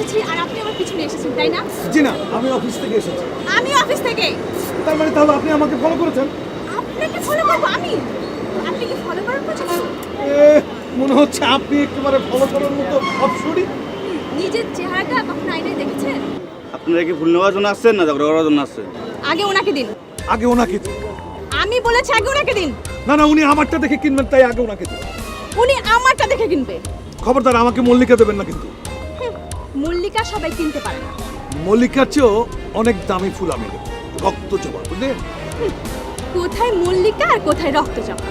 এসেছি আর আপনি আমার পিছনে এসেছেন, তাই না? জি না, আমি অফিস থেকে এসেছি। আমি অফিস থেকে। তার মানে তাহলে আপনি আমাকে ফলো করেছেন? আপনাকে ফলো করবো আমি? আপনি কি ফলো করার প্রচেষ্টা? মনে হচ্ছে আপনি একেবারে ফলো করার মতো অপশনই। নিজের চেহারাটা কখন আয়নায় দেখেছেন? আপনারা কি ভুল নেওয়ার জন্য আসছেন না ঝগড়া করার জন্য আসছেন? আগে ওনাকে দিন। আগে ওনাকে দিন। আমি বলেছি আগে ওনাকে দিন। না না, উনি আমারটা দেখে কিনবেন, তাই আগে ওনাকে দিন। উনি আমারটা দেখে কিনবে। খবরদার আমাকে মল্লিকা দেবেন না কিন্তু। মল্লিকা সবাই কিনতে পারে না। মল্লিকার চেয়েও অনেক দামি ফুল আমি দেবো, রক্ত জবা, বুঝলেন? কোথায় মল্লিকা আর কোথায় রক্তজবা?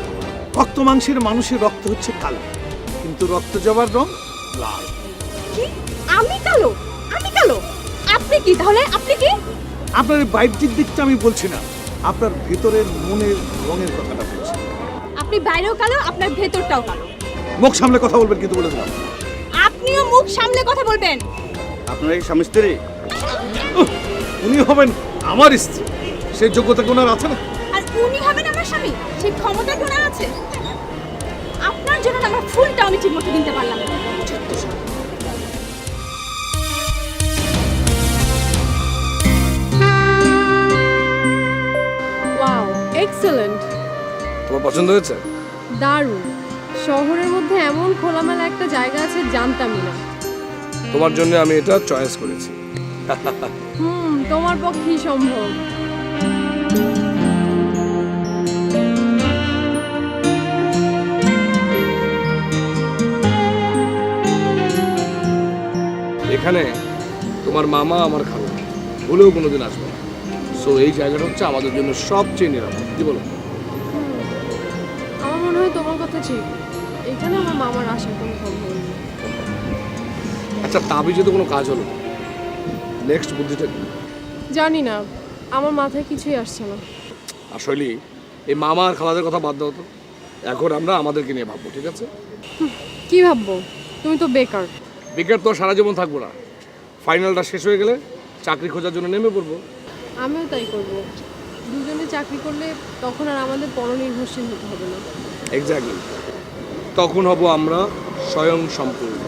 রক্ত মাংসের মানুষের রক্ত হচ্ছে কালো, কিন্তু রক্ত জবার রং লাল। কি? আমি কালো? আমি কালো? আপনি কি তাহলে? আপনি কি? আপনার বাহ্যিক দিকটা আমি বলছি না, আপনার ভেতরের মনের রঙের কথাটা বলছি। আপনি বাইরেও কালো, আপনার ভেতরটাও কালো। মুখ সামলে কথা বলবেন কিন্তু, বলে দিলাম। আপনিও মুখ সামলে কথা বলবেন। আপনারা কি স্বামী স্ত্রী? উনি হবেন আমার স্ত্রী, সেই যোগ্যতা কি ওনার আছে না? আর উনি হবেন আমার স্বামী, সেই ক্ষমতা কি ওনার আছে? আপনার জন্য না আমার ফুলটা আমি ঠিক মতো কিনতে পারলাম না। ওয়াও, এক্সেলেন্ট, তোমার পছন্দ হয়েছে? দারুণ। শহরের মধ্যে এমন খোলামেলা একটা জায়গা আছে জানতামই না। তোমার জন্য আমি এটা চয়েস করেছি। তোমার পক্ষেই সম্ভব। এখানে তোমার মামা আমার খালা ভুলেও কোনোদিন আসবে না। সো এই জায়গাটা হচ্ছে আমাদের জন্য সবচেয়ে নিরাপদ। কি বলো? আমার মনে হয় তোমার কথা ঠিক। এখানে আমার মামার আসার কোনো সম্ভাবনা নেই। আচ্ছা, তাবিজে তো কোনো কাজ হলো না, নেক্সট বুদ্ধিটা কি? জানি না, আমার মাথায় কিছুই আসছে না। আসলে এই মামা আর খালাদের কথা বাদ দাও তো, এখন আমরা আমাদেরকে নিয়ে ভাববো, ঠিক আছে? কি ভাববো? তুমি তো বেকার। বেকার তো আর সারা জীবন থাকবো না। ফাইনালটা শেষ হয়ে গেলে চাকরি খোঁজার জন্য নেমে পড়বো। আমিও তাই করব। দুজনে চাকরি করলে তখন আর আমাদের পরনির্ভরশীল হতে হবে না। এক্স্যাক্টলি, তখন হব আমরা স্বয়ং সম্পূর্ণ।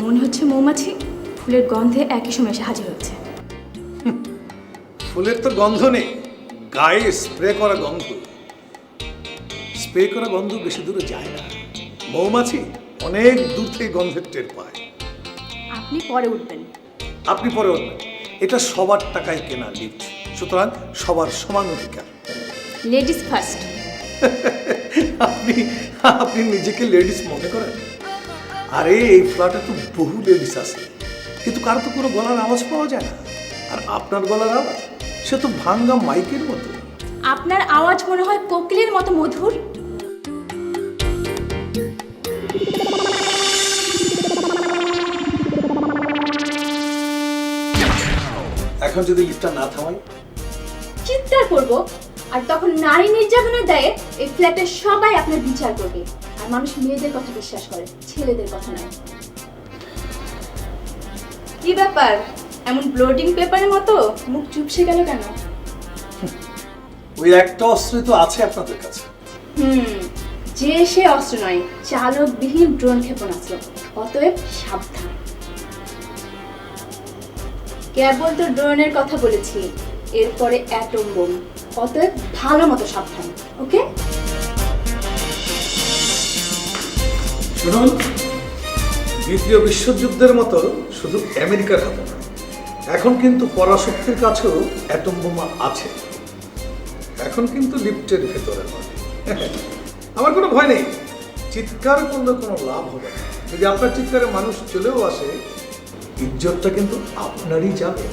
মনে হচ্ছে মৌমাছি ফুলের গন্ধে একই সময় এসে হাজির হচ্ছে। ফুলের তো গন্ধ নেই, গায়ে স্প্রে করা গন্ধ। স্প্রে করা গন্ধ বেশি দূরে যায় না, মৌমাছি অনেক দূর থেকে গন্ধের টের পায়। আপনি পরে উঠবেন। আপনি পরে উঠবেন। এটা সবার টাকায় কেনা লিফট, সুতরাং সবার সমান অধিকার। Ladies first. আপনি আপনি নিজেকে লেডিস মনে করেন? আরে এই ফ্ল্যাটে তো বহু লেডিস আছে, কিন্তু কারো তো কোনো গলার আওয়াজ পাওয়া যায় না। আর আপনার গলার আওয়াজ, সে তো ভাঙ্গা মাইকের মতো। আপনার আওয়াজ মনে হয় কোকিলের মতো মধুর। এখন যদি লিফটটা না থামাই, চিৎকার করব, আর তখন নারী নির্যাতনের দায়ে এই ফ্ল্যাটের সবাই আপনার বিচার করবে। আর মানুষ মেয়েদের কথা বিশ্বাস করে, ছেলেদের কথা নয়। কি ব্যাপার, এমন ব্লোডিং পেপারের মতো মুখ চুপসে গেল কেন? ওই একটা অস্ত্রই তো আছে আপনাদের কাছে। যে সে অস্ত্র নয়, চালকবিহীন ড্রোন ক্ষেপণাস্ত্র। অতএব সাবধান। কেবল তো ড্রোনের কথা বলেছি, এরপরে অ্যাটম বোম। অতএব ভালো মতো সাবধান, ওকে? শুনুন, দ্বিতীয় বিশ্বযুদ্ধের মতো শুধু আমেরিকার হাতে না, এখন কিন্তু পরাশক্তির কাছেও অ্যাটম বোমা আছে। এখন কিন্তু লিফটের ভেতরে নয়। আমার কোনো ভয় নেই, চিৎকার করলে কোনো লাভ হবে না। যদি আপনার চিৎকারে মানুষ চলেও আসে, ইজ্জতটা কিন্তু আপনারই যাবে।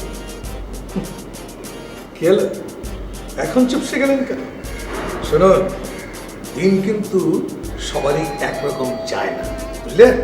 কি হলো, এখন চুপসে গেলেন কেন? শুনুন, দিন কিন্তু সবারই একরকম যায় না, বুঝলেন?